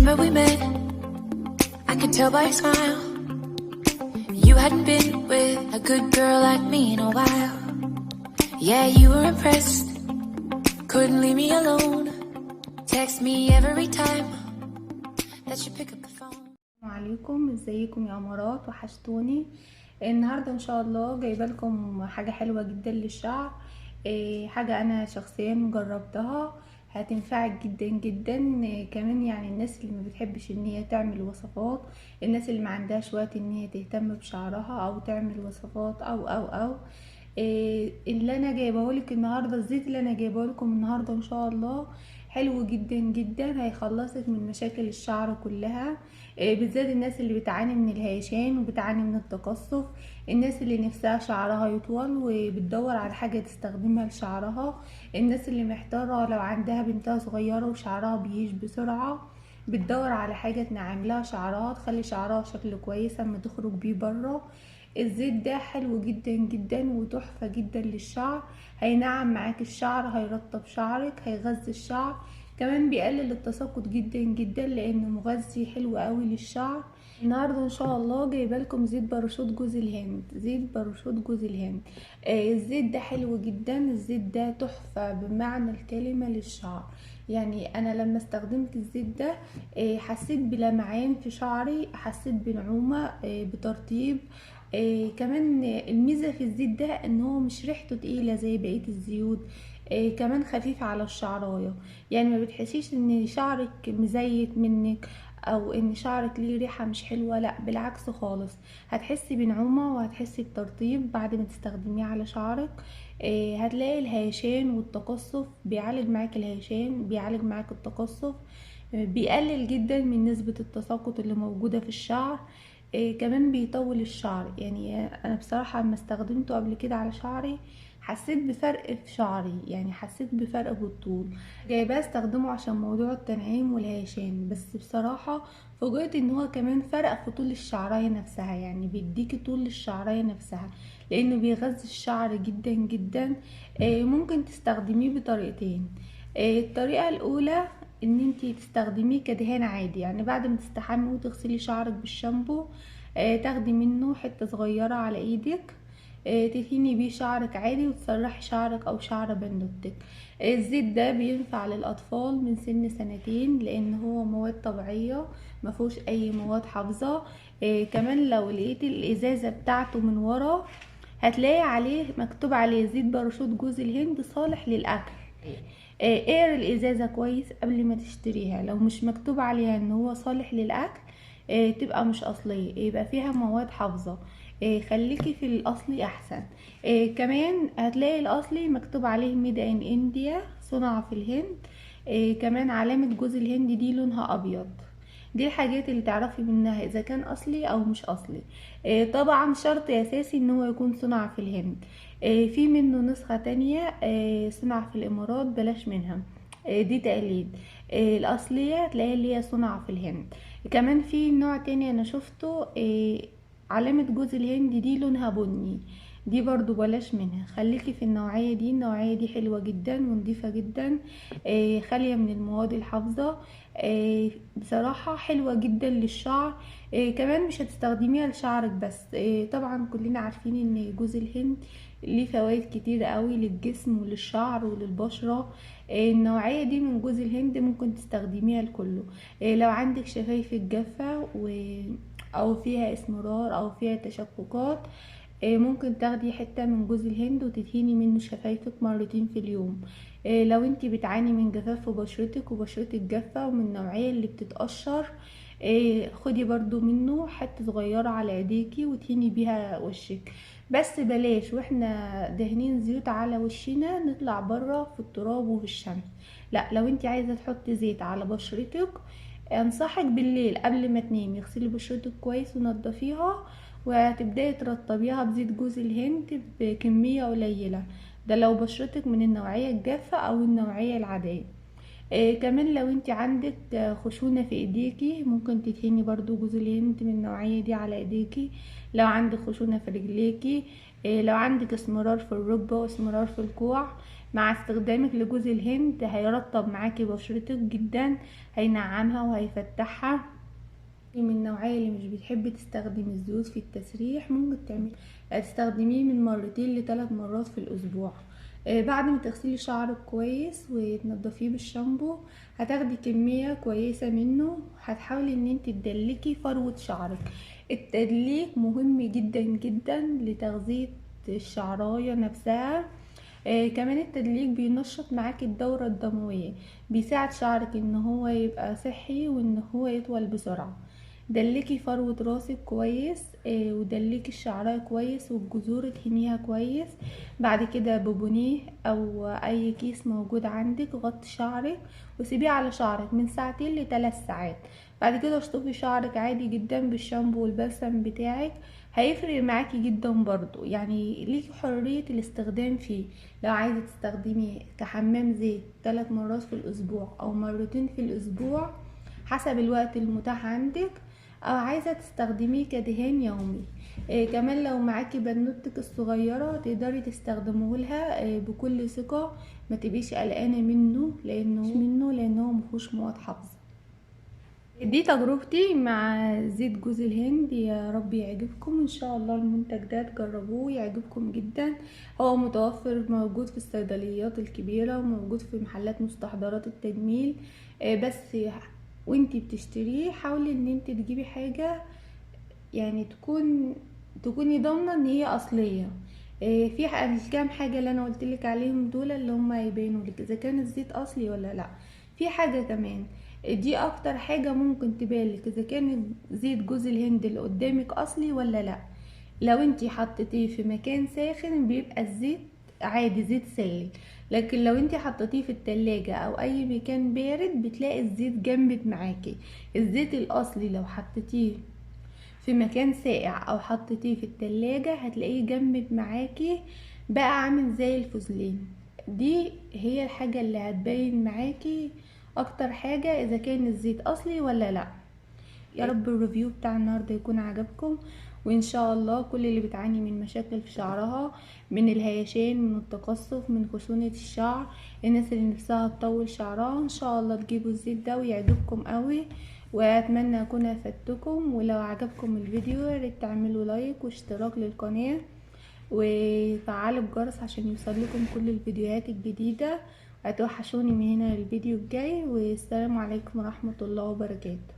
Remember we met, I could tell by your smile. You hadn't been with a good girl like me in a while. Yeah, you were impressed, couldn't leave me alone. Text me every time that you pick up the phone. السلام عليكم، ازيكم يا امارات؟ وحشتوني. النهارده ان شاء الله جايبه لكم حاجه حلوه جدا للشعر. حاجه انا شخصيا جربتها، هتنفعك جدا جدا. كمان يعني الناس اللي ما بتحبش ان هي تعمل وصفات، الناس اللي ما عندهاش وقت ان هي تهتم بشعرها او تعمل وصفات او اللي انا جايبه لك النهارده، الزيت اللي انا جايبه لكم النهارده ان شاء الله حلو جدا جدا، هيخلصك من مشاكل الشعر كلها. بالذات الناس اللي بتعاني من الهيشان وبتعاني من التقصف، الناس اللي نفسها شعرها يطول وبتدور على حاجة تستخدمها لشعرها، الناس اللي محتارة لو عندها بنتها صغيرة وشعرها بيهيش بسرعة، بتدور على حاجة تنعم لها شعرها تخلي شعرها شكله كويس اما تخرج بيه بره. الزيت ده حلو جدا جدا وتحفة جدا للشعر، هينعم معاك الشعر، هيرطب شعرك، هيغذي الشعر، كمان بيقلل التساقط جدا جدا لانه مغذي حلو قوي للشعر. النهارده ان شاء الله جايبه لكم زيت باراشوت جوز الهند، زيت باراشوت جوز الهند. الزيت ده حلو جدا، الزيت ده تحفه بمعنى الكلمه للشعر. يعني انا لما استخدمت الزيت ده حسيت بلمعان في شعري، حسيت بنعومه، بترطيب. كمان الميزه في الزيت ده ان هو مش ريحته تقيله زي بقيه الزيوت، كمان خفيف على الشعرايه، يعني ما بتحسيش ان شعرك مزيت منك او ان شعرك ليه ريحه مش حلوه، لا بالعكس خالص، هتحسي بنعومه وهتحسي بترطيب بعد ما تستخدميه على شعرك. هتلاقي الهيشان والتقصف، بيعالج معاك الهيشان، بيعالج معاك التقصف، بيقلل جدا من نسبه التساقط اللي موجوده في الشعر. كمان بيطول الشعر. يعني انا بصراحه لما استخدمته قبل كده على شعري حسيت بفرق في شعري، يعني حسيت بفرق بالطول. جايباه استخدمه عشان موضوع التنعيم والهيشان، بس بصراحة فوجئت ان هو كمان فرق في طول الشعراية نفسها، يعني بيديكي طول للشعراية نفسها لانه بيغذي الشعر جدا جدا. ممكن تستخدميه بطريقتين. الطريقة الاولى ان انتي تستخدميه كدهان عادي، يعني بعد ما تستحمي وتغسلي شعرك بالشامبو تاخدي منه حتة صغيرة على ايدك، تدهني بيه شعرك عادي وتسرحي شعرك او شعر بنوتك. الزيت ده بينفع للاطفال من سن 2 لان هو مواد طبيعية مفهوش اي مواد حافظة. كمان لو لقيتي الازازة بتاعته من ورا هتلاقي عليه مكتوب عليه زيت باراشوت جوز الهند صالح للاكل. اقرا الازازة كويس قبل ما تشتريها، لو مش مكتوب عليها ان هو صالح للاكل تبقى مش اصلية، يبقى فيها مواد حافظة. خليكي في الاصلي احسن. كمان هتلاقي الاصلي مكتوب عليه ميد ان انديا، صنع في الهند. كمان علامة جوز الهند دي لونها ابيض. دي الحاجات اللي تعرفي منها اذا كان اصلي او مش اصلي. طبعا شرط اساسي ان هو يكون صنع في الهند. في منه نسخة تانية صنع في الامارات، بلاش منها، دي تقليد. الاصلية هتلاقيها اللي هي صنع في الهند. كمان في نوع تاني انا شفته علامة جوز الهند دي لونها بني، دي برضو بلاش منها، خليكي في النوعية دي، النوعية دي حلوة جدا ونضيفة جدا، خالية من المواد الحافظة، بصراحة حلوة جدا للشعر. كمان مش هتستخدميها لشعرك بس، طبعا كلنا عارفين ان جوز الهند ليه فوائد كتير قوي للجسم وللشعر وللبشرة. النوعية دي من جوز الهند ممكن تستخدميها لكله. لو عندك شفايفك جافة او فيها اسمرار او فيها تشققات، ممكن تاخدي حتة من جوز الهند وتدهني منه شفايفك مرتين في اليوم. لو انتي بتعاني من جفاف في بشرتك وبشرتك جافة ومن النوعية اللي بتتقشر، خدي برضو منه حتة صغيرة على ايديكي وتهني بيها وشك. بس بلاش واحنا دهنين زيوت على وشنا نطلع بره في التراب وفي الشمس، لا لو انتي عايزة تحطي زيت على بشرتك انصحك بالليل قبل ما تنامي اغسلي بشرتك كويس ونضفيها وهتبداي ترطبيها بزيت جوز الهند بكمية قليلة، ده لو بشرتك من النوعية الجافة او النوعية العادية. كمان لو انت عندك خشونة في ايديكي ممكن تدهني برضو جوز الهند من النوعية دي على ايديكي. لو عندك خشونة في رجليكي، لو عندك اسمرار في الركبة واسمرار في الكوع، مع استخدامك لجوز الهند هيرطب معاكي بشرتك جدا، هينعمها وهيفتحها. من النوعية اللي مش بتحب تستخدم الزيوت في التسريح، ممكن تستخدميه من 2 ل3 مرات في الاسبوع. بعد ما تغسلي شعرك كويس وتنضفيه بالشامبو، هتاخدي كمية كويسة منه، هتحاولي ان انت تدلكي فروة شعرك. التدليك مهم جدا جدا لتغذية الشعراية نفسها. كمان التدليك بينشط معاكي الدورة الدموية، بيساعد شعرك ان هو يبقى صحي وان هو يطول بسرعة. دلكي فروة راسك كويس، ودلكي الشعرايه كويس والجذور ادهنيها كويس. بعد كده ببونيه او اي كيس موجود عندك، غطي شعرك وسيبيه على شعرك من 2 ل3 ساعات. بعد كده اشطفي شعرك عادي جدا بالشامبو والبلسم بتاعك، هيفرق معاكي جدا برضو. يعني ليكي حرية الاستخدام فيه، لو عايزة تستخدميه كحمام زيت 3 مرات في الاسبوع او مرتين في الاسبوع حسب الوقت المتاح عندك، او عايزة تستخدميه كدهان يومي. كمان لو معاكي بنوتك الصغيرة تقدري تستخدموه لها بكل ثقة، ما تبقيش قلقانة لانه مفهوش مواد حافظة. دي تجربتي مع زيت جوز الهند، يا رب يعجبكم ان شاء الله. المنتج ده تجربوه يعجبكم جدا. هو متوفر موجود في الصيدليات الكبيرة وموجود في محلات مستحضرات التجميل. بس وانتي بتشتريه حاولي ان انتي تجيبي حاجة يعني تكوني ضامنة ان هي اصلية. في الكام حاجة اللي انا قلتلك عليهم دول اللي هم يبينوا لك اذا كان الزيت اصلي ولا لا. في حاجة كمان، دي اكتر حاجة ممكن تبانلك اذا كان زيت جوز الهند اللي قدامك اصلي ولا لا. لو انتي حطيتيه في مكان ساخن بيبقى الزيت عادي، زيت سائل. لكن لو انتي حطيتيه في التلاجة او اي مكان بارد بتلاقي الزيت جمد معاكي. الزيت الاصلي لو حطيتيه في مكان ساقع او حطيتيه في التلاجة هتلاقيه جمد معاكي، بقى عامل زي الفوزلين. دي هي الحاجة اللي هتبين معاكي اكتر حاجة اذا كان الزيت اصلي ولا لا. يا رب الريفيو بتاع النهارده يكون عجبكم، وان شاء الله كل اللي بتعاني من مشاكل في شعرها، من الهيشان، من التقصف، من خشونة الشعر، الناس اللي نفسها تطول شعرها، ان شاء الله تجيبوا الزيت ده ويعجبكم قوي. واتمنى اكون افدتكم، ولو عجبكم الفيديو يا ريت تعملوا لايك واشتراك للقناة وفعلوا الجرس عشان يوصلكم كل الفيديوهات الجديدة. هتوحشوني من هنا للفيديو الجاي، والسلام عليكم ورحمة الله وبركاته.